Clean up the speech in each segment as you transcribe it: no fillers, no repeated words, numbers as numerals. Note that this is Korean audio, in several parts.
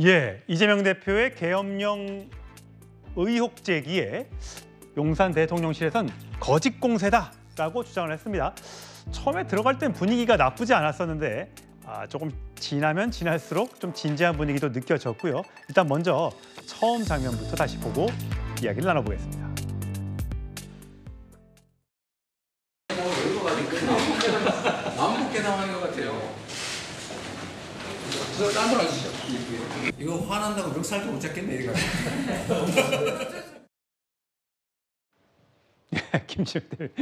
예, 이재명 대표의 계엄령 의혹 제기에 용산 대통령실에선 거짓 공세다라고 주장을 했습니다. 처음에 들어갈 땐 분위기가 나쁘지 않았었는데 조금 지나면 지날수록 좀 진지한 분위기도 느껴졌고요. 일단 먼저 처음 장면부터 다시 보고 이야기를 나눠보겠습니다. 남북 회담하는 것 같아요. 저 딴걸 하시죠. 이거 화난다고 멱살도 못 잡겠네 이거. 김치들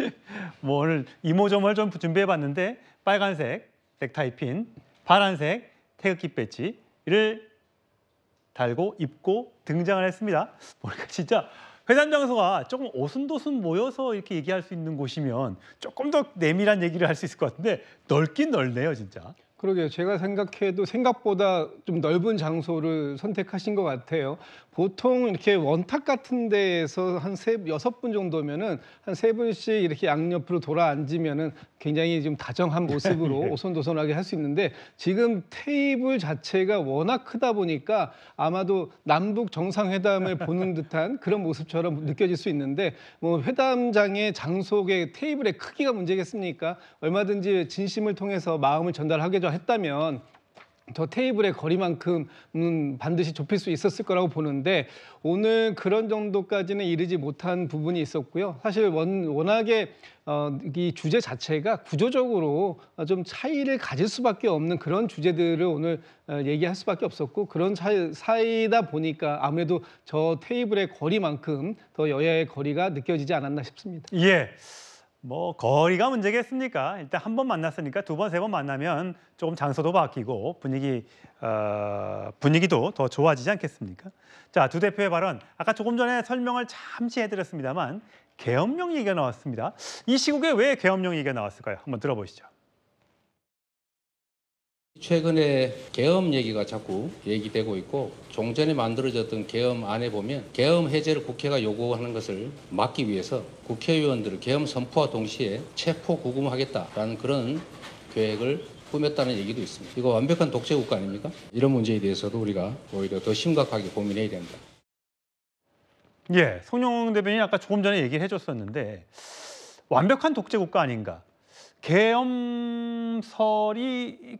뭐 오늘 이모저모를 좀 준비해봤는데 빨간색 넥타이 핀, 파란색 태극기 배지를 달고 입고 등장을 했습니다. 보니까 진짜 회담 장소가 조금 오순도순 모여서 이렇게 얘기할 수 있는 곳이면 조금 더 내밀한 얘기를 할 수 있을 것 같은데 넓긴 넓네요, 진짜. 그러게요. 제가 생각해도 생각보다 좀 넓은 장소를 선택하신 것 같아요. 보통 이렇게 원탁 같은 데에서 한 6분 정도면은 한 3분씩 이렇게 양옆으로 돌아 앉으면은 굉장히 좀 다정한 모습으로 오손도손하게 할 수 있는데 지금 테이블 자체가 워낙 크다 보니까 아마도 남북 정상회담을 보는 듯한 그런 모습처럼 느껴질 수 있는데 뭐 회담장의 장소의 테이블의 크기가 문제겠습니까? 얼마든지 진심을 통해서 마음을 전달하고자 했다면 저 테이블의 거리만큼은 반드시 좁힐 수 있었을 거라고 보는데 오늘 그런 정도까지는 이르지 못한 부분이 있었고요. 사실 워낙에 이 주제 자체가 구조적으로 좀 차이를 가질 수밖에 없는 그런 주제들을 오늘 얘기할 수밖에 없었고 그런 사이다 보니까 아무래도 저 테이블의 거리만큼 더 여야의 거리가 느껴지지 않았나 싶습니다. 예. 뭐 거리가 문제겠습니까? 일단 한 번 만났으니까 두 번, 세 번 만나면 조금 장소도 바뀌고 분위기도 더 좋아지지 않겠습니까? 자, 두 대표의 발언 아까 조금 전에 설명을 잠시 해드렸습니다만 계엄령 얘기가 나왔습니다. 이 시국에 왜 계엄령 얘기가 나왔을까요? 한번 들어보시죠. 최근에 계엄 얘기가 자꾸 얘기되고 있고 종전에 만들어졌던 계엄안에 보면 계엄 해제를 국회가 요구하는 것을 막기 위해서 국회의원들을 계엄 선포와 동시에 체포 구금하겠다라는 그런 계획을 꾸몄다는 얘기도 있습니다. 이거 완벽한 독재국가 아닙니까? 이런 문제에 대해서도 우리가 오히려 더 심각하게 고민해야 됩니다. 예, 송영길 대변인이 아까 조금 전에 얘기를 해줬었는데 완벽한 독재국가 아닌가? 계엄설이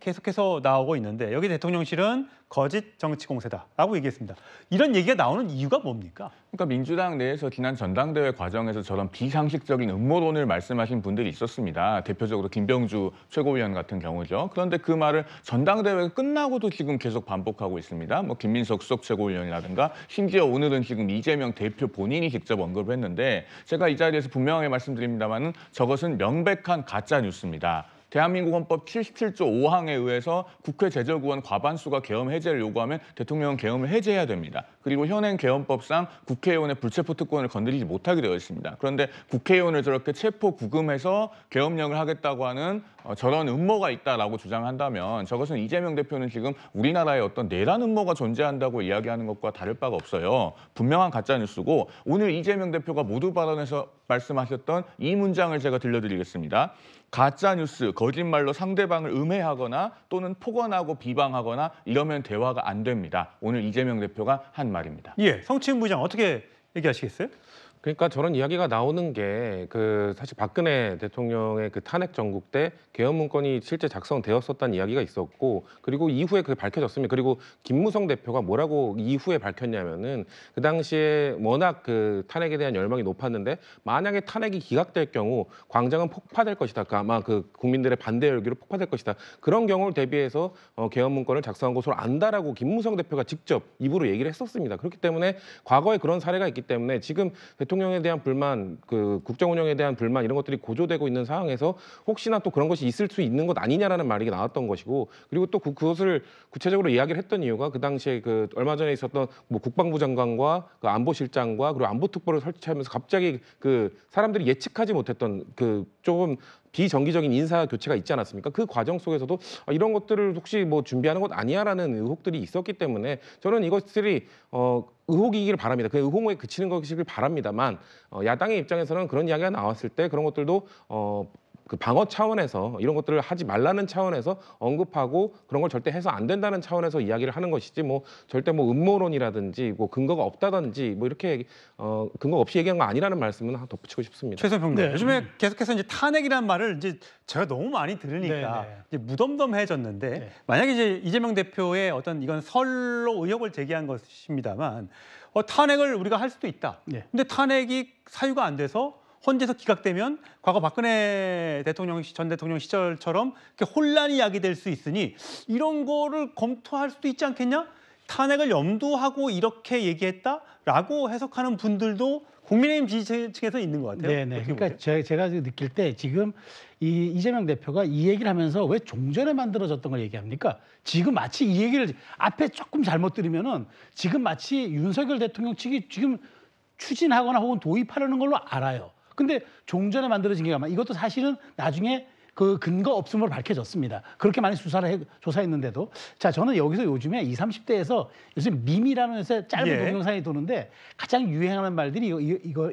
계속해서 나오고 있는데 여기 대통령실은 거짓 정치 공세다라고 얘기했습니다. 이런 얘기가 나오는 이유가 뭡니까? 그러니까 민주당 내에서 지난 전당대회 과정에서 저런 비상식적인 음모론을 말씀하신 분들이 있었습니다. 대표적으로 김병주 최고위원 같은 경우죠. 그런데 그 말을 전당대회가 끝나고도 지금 계속 반복하고 있습니다. 뭐 김민석 수석 최고위원이라든가 심지어 오늘은 지금 이재명 대표 본인이 직접 언급을 했는데 제가 이 자리에서 분명하게 말씀드립니다만은 저것은 명백한 가짜 뉴스입니다. 대한민국 헌법 77조 5항에 의해서 국회 제적의원 과반수가 계엄 해제를 요구하면 대통령은 계엄을 해제해야 됩니다. 그리고 현행 계엄법상 국회의원의 불체포 특권을 건드리지 못하게 되어 있습니다. 그런데 국회의원을 저렇게 체포 구금해서 계엄령을 하겠다고 하는 저런 음모가 있다라고 주장한다면 저것은 이재명 대표는 지금 우리나라에 어떤 내란 음모가 존재한다고 이야기하는 것과 다를 바가 없어요. 분명한 가짜 뉴스고 오늘 이재명 대표가 모두 발언에서 말씀하셨던 이 문장을 제가 들려드리겠습니다. 가짜 뉴스, 거짓말로 상대방을 음해하거나 또는 폭언하고 비방하거나 이러면 대화가 안 됩니다. 오늘 이재명 대표가 한 말입니다. 예, 성추행 부장 어떻게 얘기하시겠어요? 그러니까 저런 이야기가 나오는 게 사실 박근혜 대통령의 탄핵 정국 때 계엄 문건이 실제 작성되었었다는 이야기가 있었고 그리고 이후에 그게 밝혀졌습니다. 그리고 김무성 대표가 뭐라고 이후에 밝혔냐면은 그 당시에 워낙 탄핵에 대한 열망이 높았는데 만약에 탄핵이 기각될 경우 광장은 폭파될 것이다. 그러니까 아마 국민들의 반대 열기로 폭파될 것이다. 그런 경우를 대비해서 계엄 문건을 작성한 것으로 안다라고 김무성 대표가 직접 입으로 얘기를 했었습니다. 그렇기 때문에 과거에 그런 사례가 있기 때문에 지금 대통령에 대한 불만, 국정 운영에 대한 불만 이런 것들이 고조되고 있는 상황에서 혹시나 또 그런 것이 있을 수 있는 것 아니냐라는 말이 나왔던 것이고 그리고 또 그것을 구체적으로 이야기를 했던 이유가 그 당시에 얼마 전에 있었던 뭐 국방부 장관과 안보실장과 그리고 안보특보를 설치하면서 갑자기 사람들이 예측하지 못했던 조금 비정기적인 인사 교체가 있지 않았습니까? 그 과정 속에서도 이런 것들을 혹시 뭐 준비하는 것 아니야라는 의혹들이 있었기 때문에 저는 이것들이 의혹이기를 바랍니다. 그 의혹에 그치는 것이길 바랍니다만 야당의 입장에서는 그런 이야기가 나왔을 때 그런 것들도 그 방어 차원에서 이런 것들을 하지 말라는 차원에서 언급하고 그런 걸 절대 해서 안 된다는 차원에서 이야기를 하는 것이지 뭐 절대 뭐 음모론이라든지 뭐 근거가 없다든지 뭐 이렇게 근거 없이 얘기한 거 아니라는 말씀은 하나 덧붙이고 싶습니다. 최선 평론. 네. 요즘에 계속해서 이제 탄핵이라는 말을 이제 제가 너무 많이 들으니까 네, 네. 이제 무덤덤해졌는데 네. 만약에 이제 이재명 대표의 어떤 이건 설로 의혹을 제기한 것입니다만 탄핵을 우리가 할 수도 있다. 네. 근데 탄핵이 사유가 안 돼서 헌재에서 기각되면 과거 박근혜 전 대통령 시절처럼 이렇게 혼란이 야기될 수 있으니 이런 거를 검토할 수도 있지 않겠냐? 탄핵을 염두하고 이렇게 얘기했다라고 해석하는 분들도 국민의힘 지지층에서 있는 것 같아요. 네네. 어떻게 그러니까 보세요? 제가 느낄 때 지금 이재명 대표가 이 얘기를 하면서 왜 종전에 만들어졌던 걸 얘기합니까? 지금 마치 이 얘기를 앞에 조금 잘못 들으면은 지금 마치 윤석열 대통령 측이 지금 추진하거나 혹은 도입하려는 걸로 알아요. 근데 종전에 만들어진 게 아마 이것도 사실은 나중에 그 근거 없음으로 밝혀졌습니다. 그렇게 많이 조사했는데도. 자, 저는 여기서 요즘에 20, 30대에서 요즘 밈이라는 해서 짧은 예. 동영상이 도는데 가장 유행하는 말들이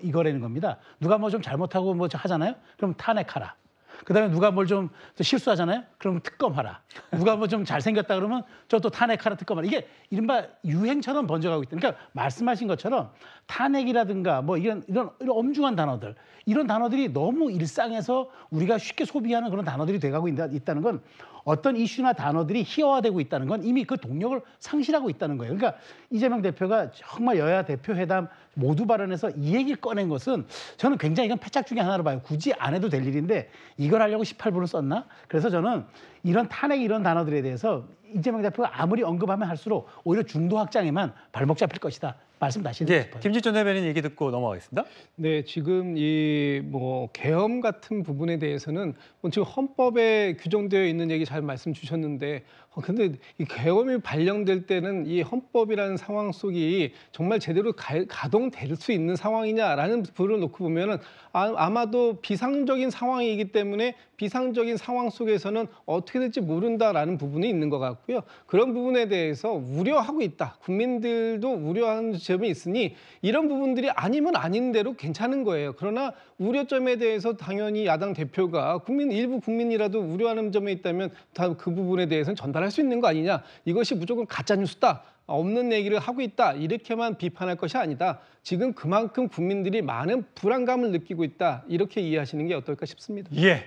이거라는 겁니다. 누가 뭐 좀 잘못하고 뭐 하잖아요? 그럼 탄핵하라. 그다음에 누가 뭘 좀 실수하잖아요? 그럼 특검하라. 누가 뭐 좀 잘생겼다 그러면 저 또 탄핵하라, 특검하라. 이게 이른바 유행처럼 번져가고 있다. 그러니까 말씀하신 것처럼 탄핵이라든가 뭐 이런 엄중한 단어들, 이런 단어들이 너무 일상에서 우리가 쉽게 소비하는 그런 단어들이 돼가고 있다는 건 어떤 이슈나 단어들이 희화화되고 있다는 건 이미 그 동력을 상실하고 있다는 거예요. 그러니까 이재명 대표가 정말 여야 대표 회담 모두 발언에서 이 얘기를 꺼낸 것은 저는 굉장히 이건 패착 중에 하나로 봐요. 굳이 안 해도 될 일인데 이걸 하려고 18분을 썼나? 그래서 저는 이런 탄핵 이런 단어들에 대해서 이재명 대표가 아무리 언급하면 할수록 오히려 중도 확장에만 발목 잡힐 것이다. 말씀 다시 드리고 예, 싶어요. 김진전 대변인 얘기 듣고 넘어가겠습니다. 네, 지금 이 뭐 계엄 같은 부분에 대해서는 뭐 지금 헌법에 규정되어 있는 얘기 잘 말씀 주셨는데, 근데 이 계엄이 발령될 때는 이 헌법이라는 상황 속이 정말 제대로 가동될 수 있는 상황이냐라는 부분을 놓고 보면은 아마도 비상적인 상황이기 때문에 비상적인 상황 속에서는 어떻게 될지 모른다라는 부분이 있는 것 같고요. 그런 부분에 대해서 우려하고 있다. 국민들도 우려하는 점이 있으니 이런 부분들이 아니면 아닌 대로 괜찮은 거예요. 그러나 우려점에 대해서 당연히 야당 대표가 일부 국민이라도 우려하는 점에 있다면 다 그 부분에 대해서는 전달할 수 있는 거 아니냐. 이것이 무조건 가짜 뉴스다. 없는 얘기를 하고 있다. 이렇게만 비판할 것이 아니다. 지금 그만큼 국민들이 많은 불안감을 느끼고 있다. 이렇게 이해하시는 게 어떨까 싶습니다. 예.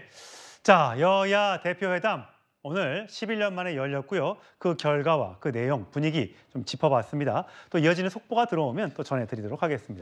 자, 여야 대표회담 오늘 11년 만에 열렸고요. 그 결과와 그 내용, 분위기 좀 짚어봤습니다. 또 이어지는 속보가 들어오면 또 전해드리도록 하겠습니다.